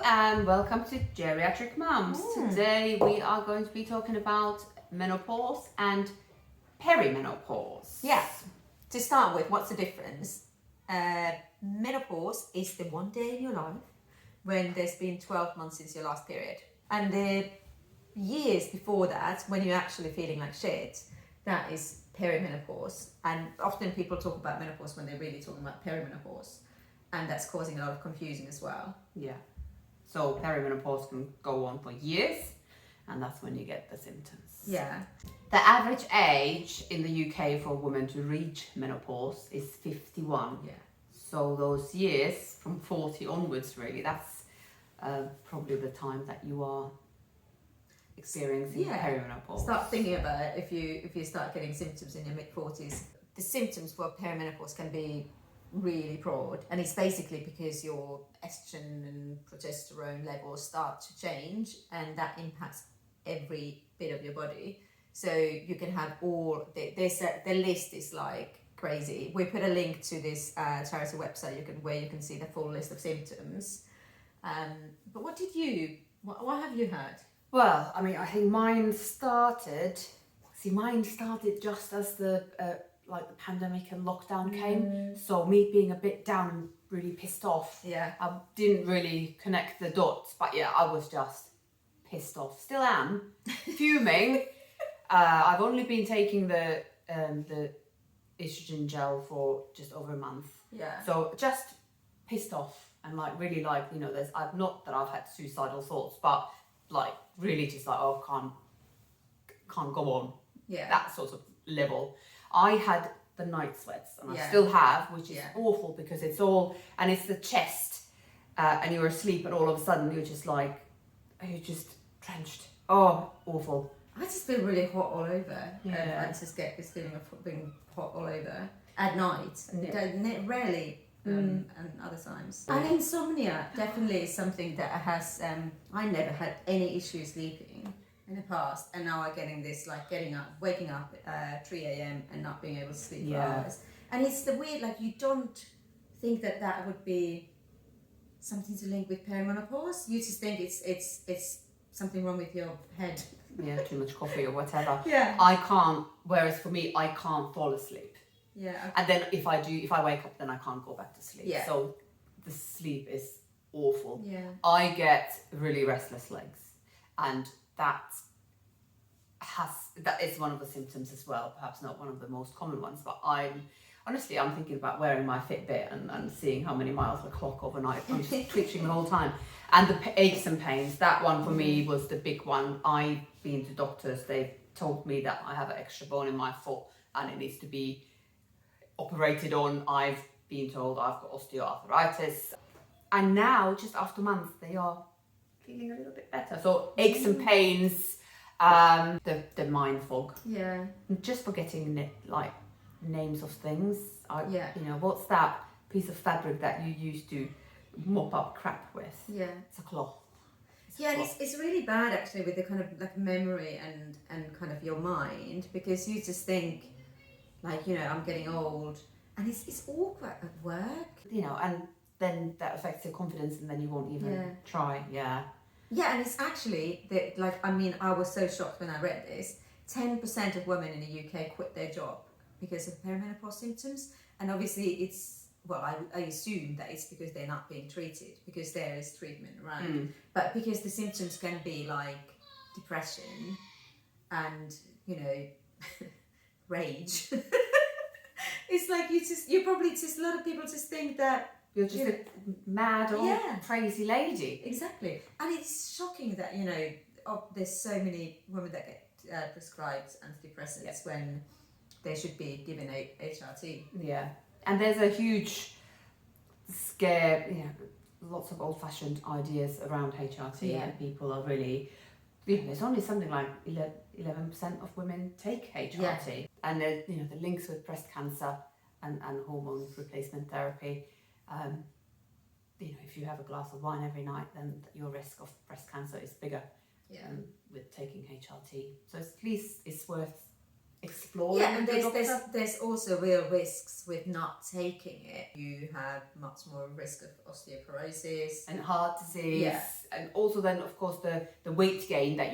and welcome to Geriatric Mums. Today we are going to be talking about menopause and perimenopause. Yeah. To start with, what's the difference? Menopause is the one day in your life when there's been 12 months since your last period. And the years before that, when you're actually feeling like shit, that is perimenopause. And often people talk about menopause when they're really talking about perimenopause. And that's causing a lot of confusion as well. Yeah. So perimenopause can go on for years, and that's when you get the symptoms. Yeah. The average age in the UK for a woman to reach menopause is 51. Yeah. So those years from 40 onwards, really, that's probably the time that you are experiencing perimenopause. Start thinking about it if you start getting symptoms in your mid-40s. The symptoms for perimenopause can be really broad, and it's basically because your estrogen and progesterone levels start to change, and that impacts every bit of your body. So you can have the list is like crazy. We put a link to this charity website where you can see the full list of symptoms. But what have you had? Well, I mean, I think mine started just as the pandemic and lockdown came. So me being a bit down and really pissed off. Yeah. I didn't really connect the dots, but yeah, I was just pissed off. Still am. Fuming. I've only been taking the estrogen gel for just over a month. Yeah. So just pissed off and really I've not that I've had suicidal thoughts, but really just can't go on. Yeah. That sort of level. I had the night sweats, and I still have, which is awful because it's the chest, and you're asleep, and all of a sudden you're just drenched. Oh, awful. I just feel really hot all over. Yeah. I just get this feeling of being hot all over at night. Rarely, and other times. And insomnia definitely is something that has. I never had any issues sleeping in the past, and now I'm getting this waking up at 3 a.m. and not being able to sleep for hours. And it's the weird, you don't think that would be something to link with perimenopause. You just think it's something wrong with your head. Yeah, too much coffee or whatever. Yeah. I can't. Whereas for me, I can't fall asleep. Yeah. Okay. And then if I wake up, then I can't go back to sleep. Yeah. So the sleep is awful. Yeah. I get really restless legs, and that is one of the symptoms as well. Perhaps not one of the most common ones, but I'm thinking about wearing my Fitbit and seeing how many miles I clock overnight. I'm just twitching the whole time. And the aches and pains, that one for me was the big one. I've been to doctors, they've told me that I have an extra bone in my foot and it needs to be operated on. I've been told I've got osteoarthritis. And now, just after months, they are feeling a little bit better. So aches and pains, the mind fog. Yeah. Just forgetting names of things. What's that piece of fabric that you used to mop up crap with? Yeah. It's a cloth. And it's really bad actually with the kind of memory and kind of your mind, because you just think I'm getting old, and it's awkward at work. And then that affects your confidence, and then you won't even try. Yeah. Yeah, and it's actually I was so shocked when I read this. 10% of women in the UK quit their job because of perimenopause symptoms, and obviously I assume that it's because they're not being treated, because there is treatment around, but because the symptoms can be like depression and rage. It's you probably just a lot of people just think that you're just a mad or crazy lady. Exactly. And it's shocking that there's so many women that get prescribed antidepressants when they should be given HRT. Yeah. And there's a huge scare, lots of old-fashioned ideas around HRT, and people are really, there's only something like 11% of women take HRT. And there's, the links with breast cancer and hormone replacement therapy. If you have a glass of wine every night, then your risk of breast cancer is bigger with taking HRT. So at least it's worth exploring. Yeah, and with the doctor. there's also real risks with not taking it. You have much more risk of osteoporosis and heart disease, Yeah. and also then of course the weight gain that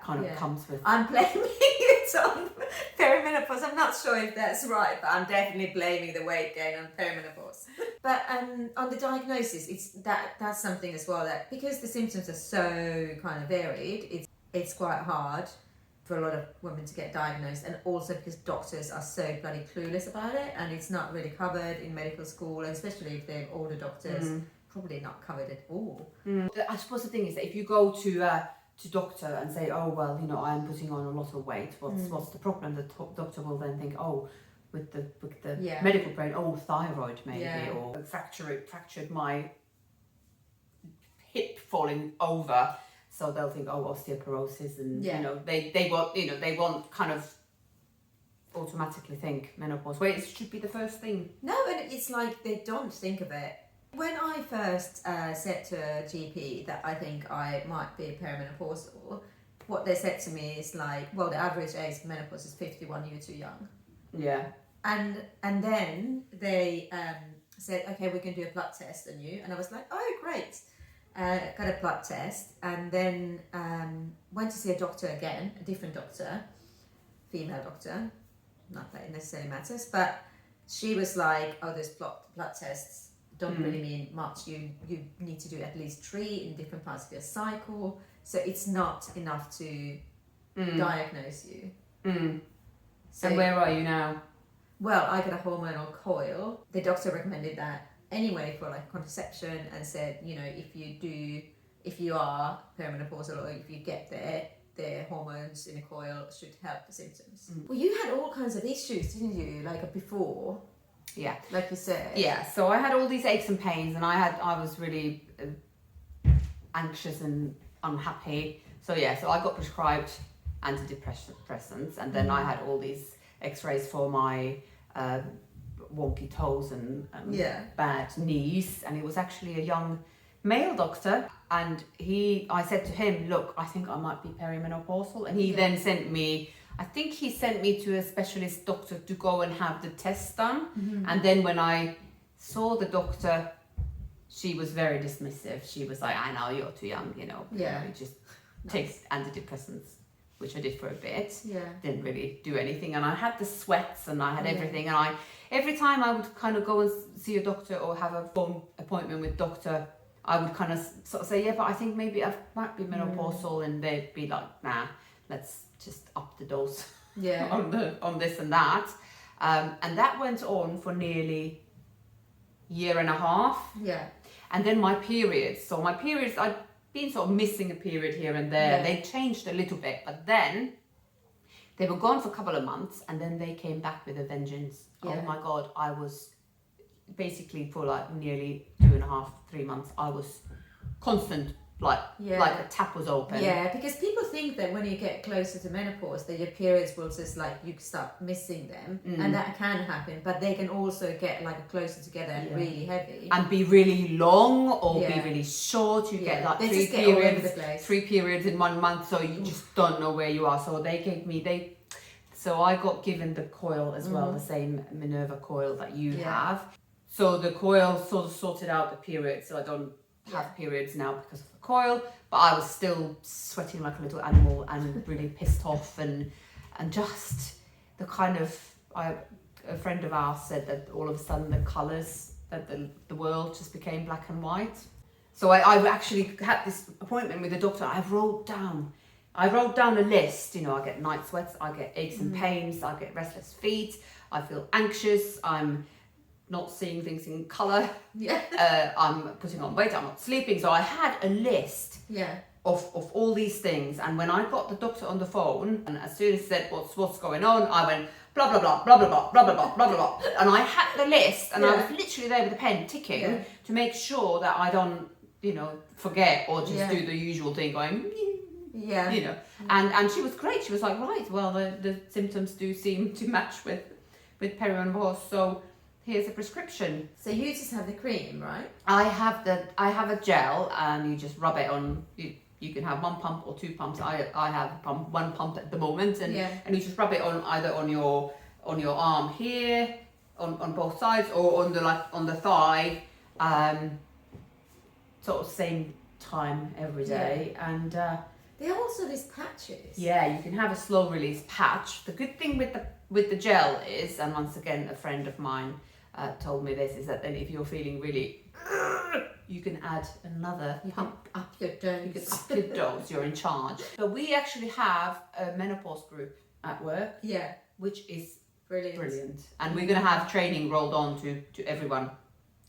kind of Yeah. comes with. I'm blaming it on perimenopause. I'm not sure if that's right, but I'm definitely blaming the weight gain on perimenopause. But on the diagnosis, that's something as well, that because the symptoms are so kind of varied, it's quite hard for a lot of women to get diagnosed, and also because doctors are so bloody clueless about it, and it's not really covered in medical school, and especially if they're older doctors, probably not covered at all. I suppose the thing is that if you go to doctor and say, oh well, I am putting on a lot of weight, what's the problem? The doctor will then think, oh, with the Yeah. medical brain, oh, thyroid maybe, Yeah. or fractured my hip falling over, so they'll think, oh, osteoporosis, and Yeah. they won't kind of automatically think menopause. Wait, it should be the first thing. No, and it's like they don't think of it. When I first said to a GP that I think I might be perimenopausal, what they said to me is like, well, the average age of menopause is 51, you're too young. Yeah. And then they said, okay, we can do a blood test on you. And I was like, oh, great. Got a blood test, and then went to see a doctor again, a different doctor, female doctor, not that it necessarily matters, but she was like, oh, those blood tests don't really mean much. You need to do at least 3 in different parts of your cycle, so it's not enough to diagnose you. So, And where are you now? well, I got a hormonal coil. The doctor recommended that anyway for like contraception, and said, if you are perimenopausal, or if you get there, the hormones in a coil should help the symptoms. Well, you had all kinds of issues, didn't you? Like before, Yeah. like you said. Yeah, so I had all these aches and pains, and I was really anxious and unhappy. So I got prescribed antidepressants, and then I had all these x-rays for my wonky toes and bad knees, and it was actually a young male doctor, and I said to him, look, I think I might be perimenopausal, and he then sent me to a specialist doctor to go and have the test done. And then when I saw the doctor, she was very dismissive. She was like, I know you're too young, you just take antidepressants, which I did for a bit. Didn't really do anything, and I had the sweats and I had everything, and every time I would kind of go and see a doctor or have a phone appointment with doctor, I would kind of sort of say, yeah, but I think maybe I might be menopausal, and they'd be like, nah, let's just up the dose on this and that. And that went on for nearly a year and a half. And then my periods, I'd been sort of missing a period here and there. They changed a little bit, but then they were gone for a couple of months, and then they came back with a vengeance. Oh my God, I was basically for like nearly 2.5, 3 months, I was constant, like a tap was open. Yeah, because people think that when you get closer to menopause, that your periods will just like, you start missing them, and that can happen, but they can also get like closer together and really heavy. And be really long or be really short. You get like three periods in 1 month, so you just don't know where you are. So so I got given the coil as well, the same Minerva coil that you have. So the coil sort of sorted out the periods, so I don't have periods now because of the coil, but I was still sweating like a little animal and really pissed off, and just the kind of, a friend of ours said that all of a sudden the colours, that the world just became black and white. So I actually had this appointment with the doctor. I wrote down a list, I get night sweats, I get aches and pains, I get restless feet, I feel anxious, I'm not seeing things in colour, I'm putting on weight, I'm not sleeping. So I had a list of all these things, and when I got the doctor on the phone, and as soon as he said what's going on, I went blah blah blah blah blah blah blah blah blah blah blah, and I had the list, and I was literally there with a pen ticking to make sure that I don't forget or just do the usual thing going and she was great. She was like, right, well the symptoms do seem to match with perimenopause, so here's a prescription. So you just have the cream, right? I have a gel, and you just rub it on. You You can have 1 pump or 2 pumps. I have 1 pump at the moment, and you just rub it on either on your arm here, on both sides, or on the thigh, sort of same time every day. And there are also these patches. Yeah, you can have a slow release patch. The good thing with the gel is, and once again a friend of mine told me this, is that then if you're feeling really, you can add another pump. Up your dose. You can up your dose, you're in charge. But we actually have a menopause group at work. Yeah. Which is brilliant. And we're going to have training rolled on to everyone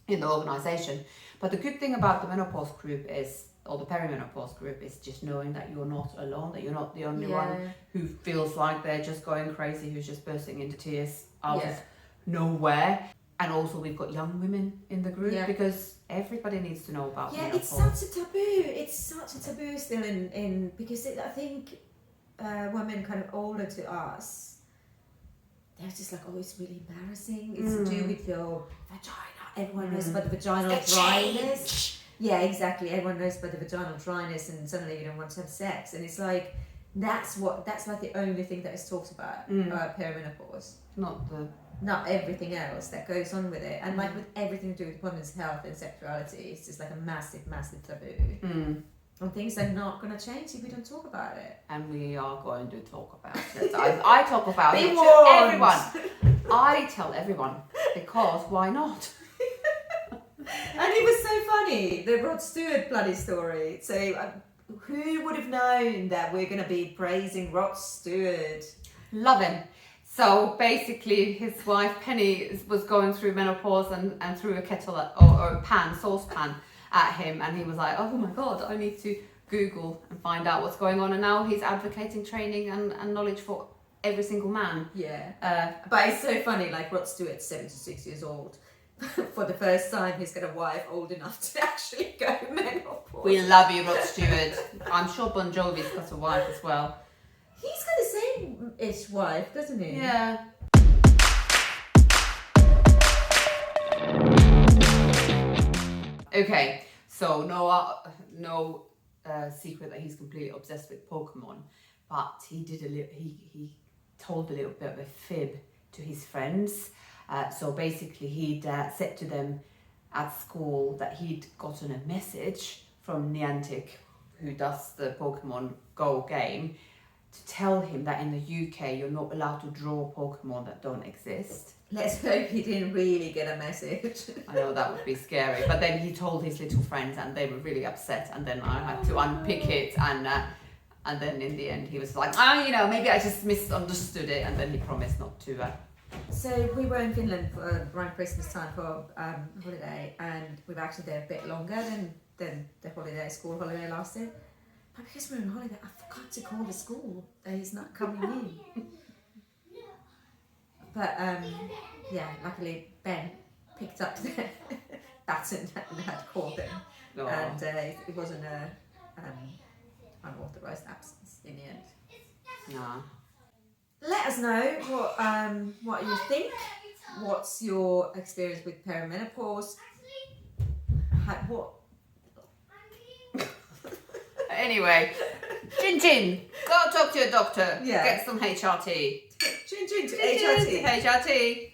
in the organisation. But the good thing about the menopause group is, or the perimenopause group, is just knowing that you're not alone, that you're not the only one who feels like they're just going crazy, who's just bursting into tears out of nowhere. And also we've got young women in the group because everybody needs to know about menopause. It's such a taboo. It's such a taboo still in because I think women kind of older to us, they're just like, oh, it's really embarrassing. It's to do with your vagina. Everyone knows about the vaginal dryness. Yeah, exactly. Everyone knows about the vaginal dryness, and suddenly you don't want to have sex. And it's like, that's like the only thing that is talked about perimenopause. Not everything else that goes on with it. And like with everything to do with women's health and sexuality, it's just like a massive, massive taboo. And things are not going to change if we don't talk about it. And we are going to talk about it. I talk about it to everyone. I tell everyone, because why not? And it was so funny, the Rod Stewart bloody story. So who would have known that we're going to be praising Rod Stewart? Love him. So basically his wife Penny was going through menopause and threw a kettle or a saucepan at him, and he was like, oh my god, I need to Google and find out what's going on. And now he's advocating training and knowledge for every single man. But it's so funny, like Rod Stewart's 76 years old. For the first time he's got a wife old enough to actually go menopause. We love you, Rod Stewart. I'm sure Bon Jovi's got a wife as well. He's got the same-ish wife, doesn't he? Yeah. Okay, so no secret that he's completely obsessed with Pokemon, but he told a little bit of a fib to his friends. So basically he'd said to them at school that he'd gotten a message from Niantic, who does the Pokemon Go game, to tell him that in the UK you're not allowed to draw Pokemon that don't exist. Let's hope he didn't really get a message. I know that would be scary, but then he told his little friends and they were really upset, and then I had to unpick it, and then in the end he was like, maybe I just misunderstood it, and then he promised not to. So we were in Finland for around Christmas time for holiday, and we were actually there a bit longer than the school holiday lasted. But because we were on holiday, I forgot to call the school that he's not coming in. But luckily Ben picked up the baton and had called him. Oh. And it wasn't a unauthorised absence in the end. No. Let us know what you think. What's your experience with perimenopause? Anyway, Chin, go talk to your doctor. Yeah. Get some HRT. Chin to HRT. HRT.